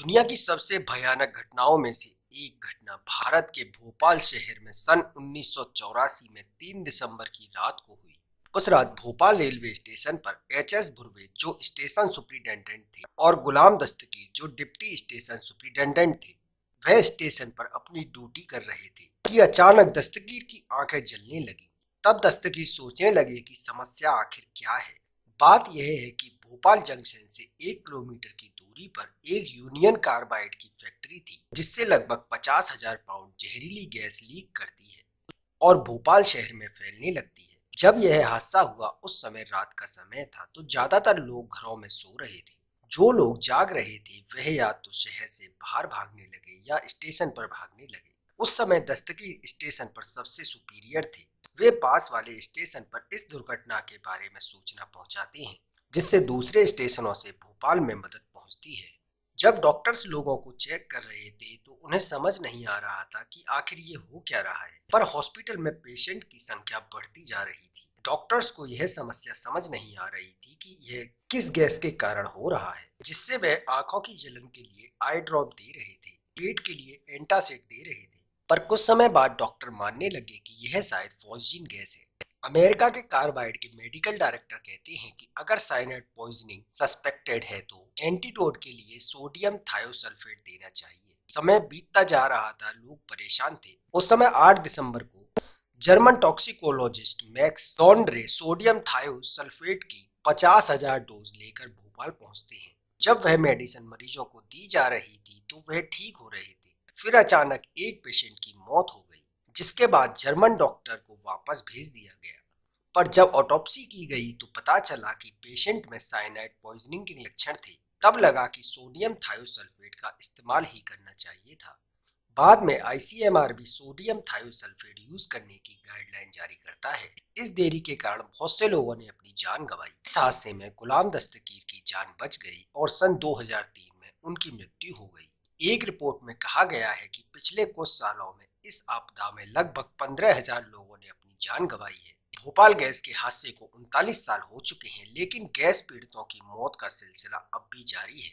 दुनिया की सबसे भयानक घटनाओं में से एक घटना भारत के भोपाल शहर में सन 1984 में 3 दिसंबर की रात को हुई। उस रात भोपाल रेलवे स्टेशन पर एच.एस. भुर्वे जो स्टेशन सुपरिटेंडेंट थे और गुलाम दस्तगीर जो डिप्टी स्टेशन सुपरिटेंडेंट थे, वह स्टेशन पर अपनी ड्यूटी कर रहे थे कि अचानक दस्तगीर की आंखें जलने लगी। तब दस्तगीर सोचने लगे कि समस्या आखिर क्या है। बात यह है कि भोपाल जंक्शन से 1 किलोमीटर की दूरी पर एक यूनियन कार्बाइड की फैक्ट्री थी जिससे लगभग 50,000 पाउंड जहरीली गैस लीक करती है और भोपाल शहर में फैलने लगती है। जब यह हादसा हुआ उस समय रात का समय था तो ज्यादातर लोग घरों में सो रहे थे। जो लोग जाग रहे थे वह या तो शहर से बाहर भागने लगे या स्टेशन पर भागने लगे। उस समय दस्तगीर स्टेशन पर सबसे सुपीरियर थे। वे पास वाले स्टेशन पर इस दुर्घटना के बारे में सूचना पहुंचाते हैं जिससे दूसरे स्टेशनों से भोपाल में मदद पहुंचती है। जब डॉक्टर्स लोगों को चेक कर रहे थे तो उन्हें समझ नहीं आ रहा था कि आखिर ये हो क्या रहा है, पर हॉस्पिटल में पेशेंट की संख्या बढ़ती जा रही थी। डॉक्टर्स को यह समस्या समझ नहीं आ रही थी कि यह किस गैस के कारण हो रहा है, जिससे वह आंखों की जलन के लिए आई ड्रॉप दे रहे थे, पेट के लिए एंटासिड दे रहे थे। पर कुछ समय बाद डॉक्टर मानने लगे कि यह शायद फॉस्जीन गैस है। अमेरिका के कार्बाइड के मेडिकल डायरेक्टर कहते हैं कि अगर साइनाइड पॉइजनिंग सस्पेक्टेड है तो एंटीडोट के लिए सोडियम थायोसल्फेट देना चाहिए। समय बीतता जा रहा था, लोग परेशान थे। उस समय 8 दिसंबर को German toxicologist Max Daunderer sodium thiosulfate की 50,000 डोज लेकर भोपाल पहुंचते हैं। जब वह मेडिसिन मरीजों को दी जा रही थी तो वह ठीक हो रहे थे। फिर अचानक एक पेशेंट की मौत हो गई, जिसके बाद जर्मन डॉक्टर को वापस भेज दिया गया। पर जब ऑटोप्सी की गई तो पता चला कि पेशेंट में साइनाइड पॉइजनिंग के लक्षण थे। तब लगा कि सोडियम थायोसल्फेट का इस्तेमाल ही करना चाहिए था। बाद में आईसीएमआर भी सोडियम थायोसल्फेट यूज करने की गाइडलाइन जारी करता है। इस देरी के कारण बहुत से लोगों ने अपनी जान गंवाई। इस हादसे में गुलाम दस्तगीर की जान बच गई और सन 2003 में उनकी मृत्यु हो गई। एक रिपोर्ट में कहा गया है कि पिछले कुछ सालों में इस आपदा में लगभग 15,000 लोगों ने अपनी जान गंवाई है। भोपाल गैस के हादसे को 39 साल हो चुके हैं, लेकिन गैस पीड़ितों की मौत का सिलसिला अब भी जारी है।